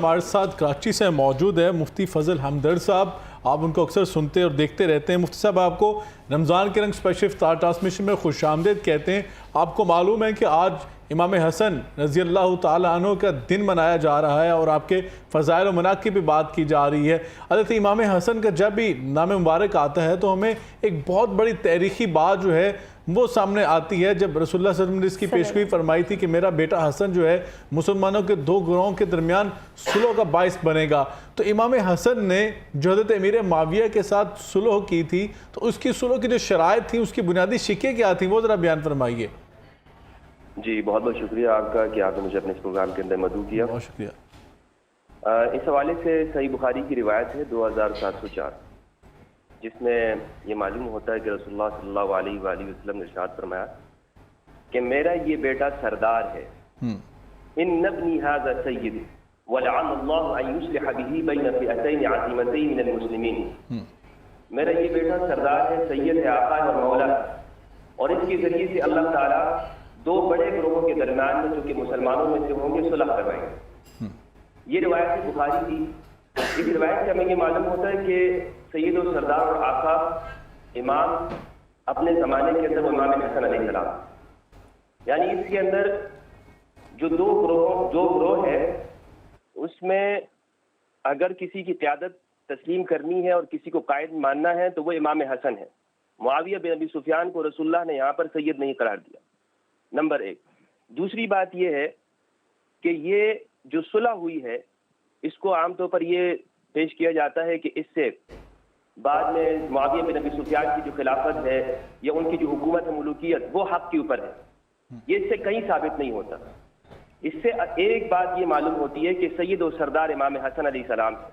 ہمارے ساتھ کراچی سے موجود ہے مفتی فضل ہمدرد صاحب. آپ ان کو اکثر سنتے اور دیکھتے رہتے ہیں. مفتی صاحب آپ کو رمضان کے رنگ اسپیشل افطار ٹرانسمیشن میں خوش آمدید کہتے ہیں. آپ کو معلوم ہے کہ آج امام حسن رضی اللہ تعالیٰ عنہ کا دن منایا جا رہا ہے اور آپ کے فضائل و مناقب کی بھی بات کی جا رہی ہے. حضرت امام حسن کا جب بھی نام مبارک آتا ہے تو ہمیں ایک بہت بڑی تاریخی بات جو ہے وہ سامنے آتی ہے. جب رسول اللہ صلی اللہ علیہ وسلم نے اس کی پیشگوئی فرمائی تھی کہ میرا بیٹا حسن جو ہے مسلمانوں کے دو گروہوں کے درمیان صلح کا باعث بنے گا, تو امام حسن نے جو حضرت امیر معاویہ کے ساتھ صلح کی تھی تو اس کی صلح کی جو شرائط تھی اس کی بنیادی شکیں کیا تھیں, وہ ذرا بیان فرمائیے. جی بہت بہت شکریہ آپ کا کہ آپ نے مجھے اپنے اس پروگرام کے اندر مدعو کیا. بہت شکریہ. اس حوالے سے صحیح بخاری کی روایت ہے 2704 جس میں یہ معلوم ہوتا ہے کہ رسول اللہ صلی اللہ علیہ وآلہ وسلم نے ارشاد فرمایا کہ میرا یہ بیٹا سردار ہے. ان ابنی ھذا سید ولعل اللہ ان یصلح به بین فئتین عظیمتین من المسلمین. میرا یہ بیٹا سردار ہے, سید ہے, آقا ہے اور مولا ہے, اور اس کے ذریعے سے اللہ تعالیٰ دو بڑے گروہوں کے درمیان میں جو کہ مسلمانوں میں سے ہوں گے صلح کروائیں گے. یہ روایت بخاری تھی. اس روایت سے ہمیں یہ معلوم ہوتا ہے کہ سید و سردار اور آقا امام اپنے زمانے کے اندر امام حسن علیہ السلام, یعنی اس کے اندر جو دو گروہ ہے اس میں اگر کسی کی قیادت تسلیم کرنی ہے اور کسی کو قائد ماننا ہے تو وہ امام حسن ہے. معاویہ بن ابی سفیان کو رسول اللہ نے یہاں پر سید نہیں قرار دیا, نمبر ایک. دوسری بات یہ ہے کہ یہ جو صلح ہوئی ہے اس کو عام طور پر یہ پیش کیا جاتا ہے کہ اس سے بعد میں معاویہ بن ابی سفیان کی جو خلافت ہے یا ان کی جو حکومت ہے ملوکیت وہ حق کے اوپر ہے. یہ اس سے کہیں ثابت نہیں ہوتا. اس سے ایک بات یہ معلوم ہوتی ہے کہ سید و سردار امام حسن علیہ السلام ہے.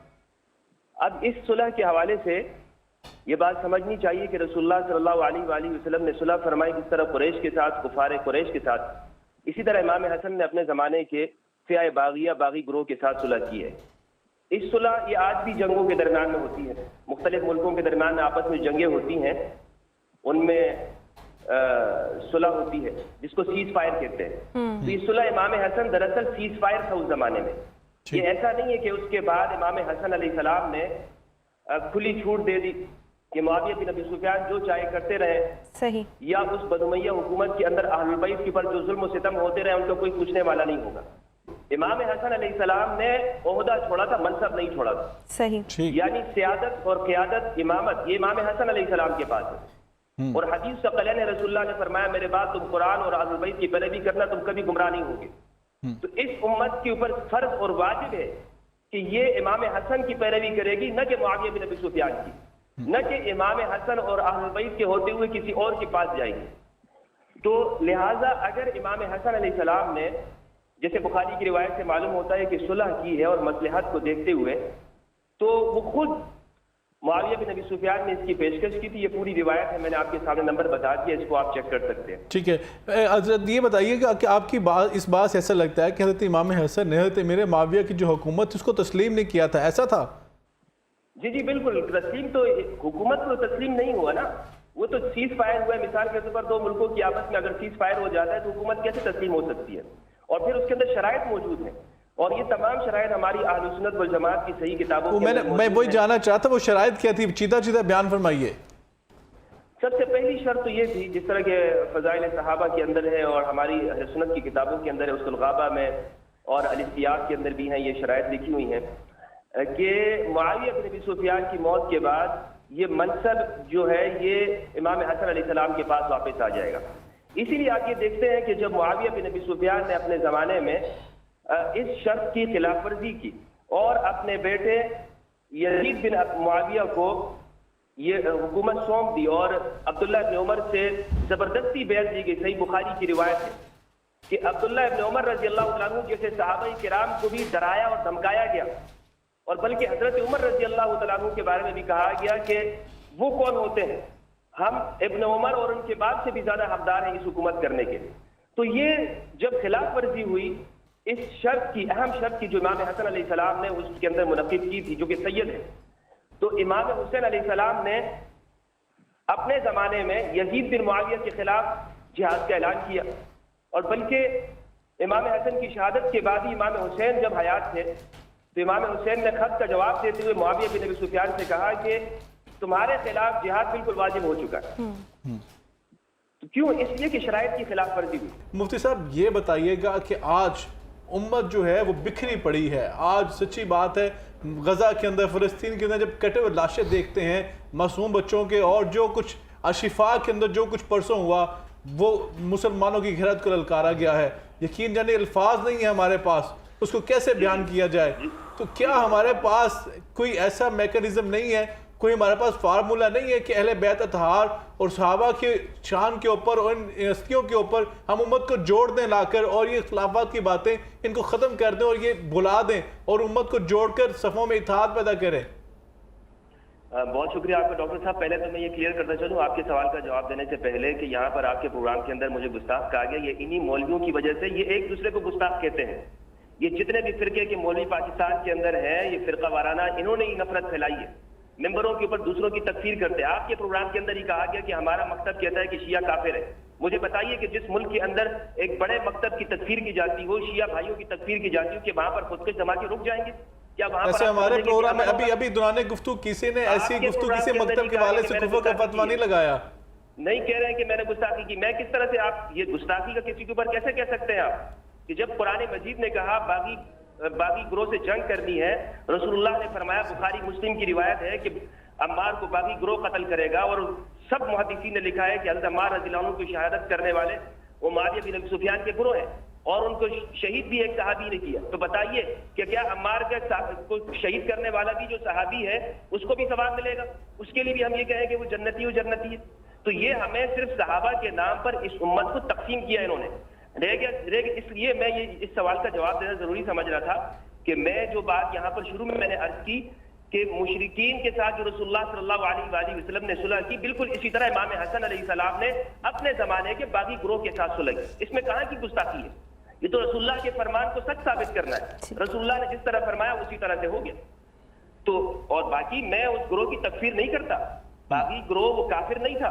اب اس صلح کے حوالے سے یہ بات سمجھنی چاہیے کہ رسول اللہ صلی اللہ علیہ وآلہ وسلم نے صلح فرمائی جس طرح قریش کے ساتھ, کفار قریش کے ساتھ, اسی طرح امام حسن نے اپنے زمانے کے فئہ باغیہ باغی گروہ کے ساتھ صلح کی ہے. اس صلح یہ آج بھی جنگوں کے درمیان میں ہوتی ہے, مختلف ملکوں کے درمیان آپس میں جنگیں ہوتی ہیں, ان میں صلح ہوتی ہے جس کو سیز فائر کہتے ہیں. تو یہ صلح امام حسن دراصل سیز فائر تھا اس زمانے میں. یہ ایسا نہیں ہے کہ اس کے بعد امام حسن علیہ السلام نے کھلی چھوٹ دے دی کہ معاویہ بن ابی سفیان جو چاہے کرتے رہے, صحیح, یا اس بدامیہ حکومت کے اندر اہل بیت کے اوپر جو ظلم و ستم ہوتے رہے ان کو کوئی پوچھنے والا نہیں ہوگا. امام حسن علیہ السلام نے عہدہ چھوڑا تھا, منصب نہیں چھوڑا تھا. صحیح, یعنی سیادت اور قیادت, امامت, یہ امام حسن علیہ السلام کے پاس ہے. اور حدیث ثقلین ہے, رسول اللہ نے فرمایا میرے بعد تم قرآن اور اہل بیت کی پیروی کرنا, تم کبھی گمراہ نہیں ہوگے. تو اس امت کے اوپر فرض اور واجب ہے کہ یہ امام حسن کی پیروی کرے گی, نہ کہ معاویہ بن ابی سفیان کی, نہ کہ امام حسن اور اہل بیت کے ہوتے ہوئے کسی اور کے پاس جائے گی. تو لہٰذا اگر امام حسن علیہ السلام نے, جیسے بخاری کی روایت سے معلوم ہوتا ہے کہ صلح کی ہے اور مصلحت کو دیکھتے ہوئے, تو وہ خود معاویہ بن ابی سفیان نے اس کی پیشکش کی تھی. یہ پوری روایت ہے, میں نے آپ کے سامنے نمبر بتا دیا, اس کو آپ چیک کر سکتے ہیں. ٹھیک ہے. حضرت یہ بتائیے کہ آپ کی بات, اس بات سے ایسا لگتا ہے کہ حضرت امام حسن نے حضرت امیر معاویہ کی جو حکومت اس کو تسلیم نہیں کیا تھا, ایسا تھا؟ جی جی بالکل. تسلیم تو حکومت کو تسلیم نہیں ہوا نا, وہ تو سیز فائر ہوا ہے. مثال کے طور پر دو ملکوں کی آپس میں اگر سیز فائر ہو جاتا ہے تو حکومت کیسے تسلیم ہو سکتی ہے؟ اور پھر اس کے اندر شرائط موجود ہیں, اور یہ تمام شرائط ہماری اہل سنت والجماعت کی صحیح کتابوں میں وہی جاننا چاہتا, وہ شرائط کیا تھی؟ چیدہ بیان فرمائیے. سب سے پہلی شرط تو یہ تھی, جس طرح کہ فضائل صحابہ کے اندر ہے اور ہماری اہل سنت کی کتابوں کے اندر ہے, اصول الغابہ میں اور الاستیاب کے اندر بھی ہیں, یہ شرائط لکھی ہوئی ہیں کہ معاویہ بن ابی سفیان کی موت کے بعد یہ منصب جو ہے یہ امام حسن علیہ السلام کے پاس واپس آ جائے گا. اسی لیے آپ یہ دیکھتے ہیں کہ جب معاویہ بن ابی سفیان نے اپنے زمانے میں اس شرط کی خلاف ورزی کی اور اپنے بیٹے یزید بن معاویہ کو یہ حکومت سونپ دی اور عبداللہ ابن عمر سے زبردستی بیعت دی گئی. صحیح بخاری کی روایت ہے کہ عبداللہ ابن عمر رضی اللہ عنہ جیسے صحابہ کرام کو بھی ڈرایا اور دھمکایا گیا, اور بلکہ حضرت عمر رضی اللہ عنہ کے بارے میں بھی کہا گیا کہ وہ کون ہوتے ہیں, ہم ابن عمر اور ان کے بعد سے بھی زیادہ حقدار ہیں اس حکومت کرنے کے. تو یہ جب خلاف ورزی ہوئی اس شرط کی, اہم شرط کی جو امام حسن علیہ السلام نے اس کے اندر منعقد کی تھی جو کہ سید ہے, تو امام حسین علیہ السلام نے اپنے زمانے میں یزید بن معاویہ کے خلاف جہاد کا اعلان کیا, اور بلکہ امام حسن کی شہادت کے بعد ہی امام حسین جب حیات تھے تو امام حسین نے خط کا جواب دیتے ہوئے معاویہ بن ابی سفیان سے کہا کہ تمہارے خلاف جہاد بالکل واجب ہو چکا ہے. تو کیوں؟ اس لیے کہ شرائط کی خلاف ورزی ہوئی. مفتی صاحب یہ بتائیے گا کہ آج امت جو ہے وہ بکھری پڑی ہے. آج سچی بات ہے غزہ کے اندر، فلسطین کے اندر جب کٹے ہوئے لاشیں دیکھتے ہیں معصوم بچوں کے، اور جو کچھ اشفاء کے اندر جو کچھ پرسوں ہوا وہ مسلمانوں کی گھیرت کو للکارا گیا ہے. یقین جانے الفاظ نہیں ہے ہمارے پاس، اس کو کیسے بیان کیا جائے. تو کیا ہمارے پاس کوئی ایسا میکانزم نہیں ہے، کوئی ہمارے پاس فارمولا نہیں ہے کہ اہل بیت اطہار اور صحابہ کے شان کے اوپر اور ان ہستیوں کے اوپر ہم امت کو جوڑ دیں لا کر، اور یہ اختلافات کی باتیں ان کو ختم کر دیں اور یہ بھلا دیں اور امت کو جوڑ کر صفوں میں اتحاد پیدا کریں؟ بہت شکریہ آپ کا ڈاکٹر صاحب. پہلے تو میں یہ کلیئر کرنا چاہوں آپ کے سوال کا جواب دینے سے پہلے کہ یہاں پر آپ کے پروگرام کے اندر مجھے گستاخ کہا گیا. یہ انہی مولویوں کی وجہ سے یہ ایک دوسرے کو گستاخ کہتے ہیں. یہ جتنے بھی فرقے کے مولوی پاکستان کے اندر ہیں، یہ فرقہ وارانہ انہوں نے ہی نفرت پھیلائی ہے، ممبروں کے اوپر دوسروں کی تکفیر کرتے ہیں. آپ کے پروگرام کے اندر ہی کہا گیا کہ ہمارا مکتب کہتا ہے کہ شیعہ کافر ہے. مجھے بتائیے کہ جس ملک کے اندر ایک بڑے مکتب کی تکفیر کی جاتی ہو، شیعہ بھائیوں کی تکفیر کی جاتی ہو، کہ وہاں پر خودکش دھماکے رک جائیں گے؟ کیا وہاں ایسے ہمارے پروگرام میں ابھی دوران گفتگو کسی نے ایسی گفتگو کسی مکتب کے والے سے کفر کا فتویٰ نہیں لگایا. نہیں کہہ رہے ہیں کہ میں نے گستاخی کی. میں کس طرح سے، آپ یہ گستاخی کا کسی کے اوپر کیسے کہہ سکتے ہیں آپ؟ کہ جب قرآن مجید نے کہا باغی گروہ سے جنگ کرنی ہے، رسول اللہ نے فرمایا، بخاری مسلم کی روایت ہے کہ عمار کو باغی گروہ قتل کرے گا، اور سب محدثین نے لکھا ہے کہ حضرت عمار رضی اللہ عنہ کو شہادت کرنے والے وہ معاویہ بن ابی سفیان کے گروہ ہیں، اور ان کو شہید بھی ایک صحابی نے کیا. تو بتائیے کہ کیا عمار کو شہید کرنے والا بھی جو صحابی ہے اس کو بھی ثواب ملے گا؟ اس کے لیے بھی ہم یہ کہیں کہ وہ جنتی ہے. تو یہ ہمیں صرف صحابہ کے نام پر اس امت کو تقسیم کیا انہوں نے. اس لیے میں اس سوال کا جواب دینا ضروری سمجھ رہا تھا کہ میں جو بات یہاں پر شروع میں نے عرض کی کہ مشرکین کے ساتھ جو رسول اللہ صلی اللہ علیہ وآلہ وسلم نے صلح کی، بالکل اسی طرح امام حسن علیہ السلام نے اپنے زمانے کے باغی گروہ کے ساتھ صلح کی. اس میں کہاں کی گستاخی ہے؟ یہ تو رسول اللہ کے فرمان کو سچ ثابت کرنا ہے. رسول اللہ نے جس طرح فرمایا اسی طرح سے ہو گیا. تو اور باقی میں اس گروہ کی تکفیر نہیں کرتا. باغی گروہ وہ کافر نہیں تھا،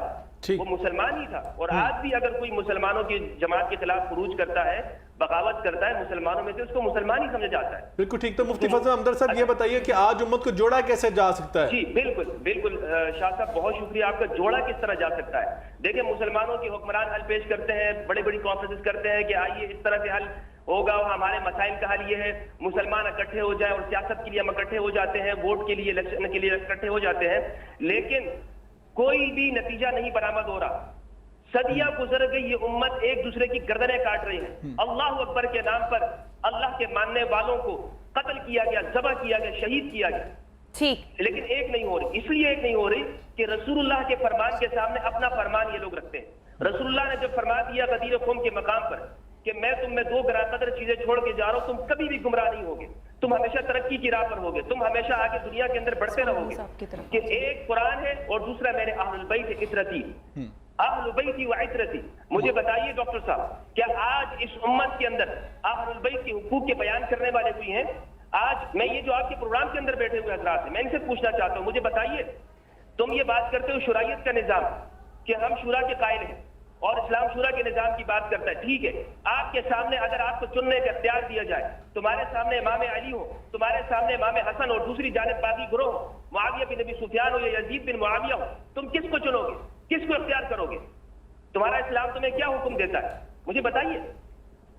وہ مسلمان ہی تھا. اور آج بھی اگر کوئی مسلمانوں کی جماعت کے خلاف خروج کرتا ہے، بغاوت کرتا ہے مسلمانوں میں سے، اس کو مسلمان ہی سمجھا جاتا ہے. بالکل ٹھیک. تو مفتی فضل حمدرد صاحب یہ بتائیے کہ آج امت کو جوڑا کیسے جا سکتا ہے؟ جی بالکل شاہ صاحب بہت شکریہ آپ کا. جوڑا کس طرح جا سکتا ہے؟ دیکھیں مسلمانوں کی حکمران حل پیش کرتے ہیں، بڑی کانفرنس کرتے ہیں کہ آئیے اس طرح سے حل ہوگا، اور ہمارے مسائل کا حل یہ ہے، مسلمان اکٹھے ہو جائیں، اور سیاست کے لیے ہم اکٹھے ہو جاتے ہیں، ووٹ کے لیے، الیکشن کے لیے اکٹھے ہو جاتے ہیں، لیکن کوئی بھی نتیجہ نہیں برآمد ہو رہا. صدیاں گزر گئی، یہ امت ایک دوسرے کی گردنیں کاٹ رہی ہے. اللہ اکبر کے نام پر اللہ کے ماننے والوں کو قتل کیا گیا، ذبح کیا گیا، شہید کیا گیا. ٹھیک، لیکن ایک نہیں ہو رہی. اس لیے ایک نہیں ہو رہی کہ رسول اللہ کے فرمان کے سامنے اپنا فرمان یہ لوگ رکھتے ہیں. رسول اللہ نے جب فرما دیا غدیر قوم کے مقام پر کہ میں تم میں دو گراں قدر چیزیں چھوڑ کے جا رہا ہوں، تم کبھی بھی گمراہ نہیں ہوگے، تم ہمیشہ ترقی کی راہ پر ہوگے، تم ہمیشہ آگے دنیا کے اندر بڑھتے رہو گے. کہ ایک قرآن ہے اور دوسرا میرے اہل البیت عترتی، اہل بیتی و عترتی. مجھے بتائیے ڈاکٹر صاحب، کیا آج اس امت کے اندر اہل البیت کے حقوق کے بیان کرنے والے کوئی ہیں؟ آج میں یہ جو آپ کے پروگرام کے اندر بیٹھے ہوئے حضرات ہیں، میں ان سے پوچھنا چاہتا ہوں، مجھے بتائیے تم یہ بات کرتے ہو شرائعت کا نظام کہ ہم شورا کے قائل ہیں اور اسلام شورا کے نظام کی بات کرتا ہے. ٹھیک ہے، آپ کے سامنے اگر آپ کو چننے کا اختیار دیا جائے، تمہارے سامنے امام علی ہو، تمہارے سامنے امام حسن اور دوسری جانب باغی گروہ ہو، معاویہ بن ابی سفیان ہو یا یزید بن معاویہ ہو، تم کس کو چنو گے؟ کس کو اختیار کرو گے؟ تمہارا اسلام تمہیں کیا حکم دیتا ہے؟ مجھے بتائیے.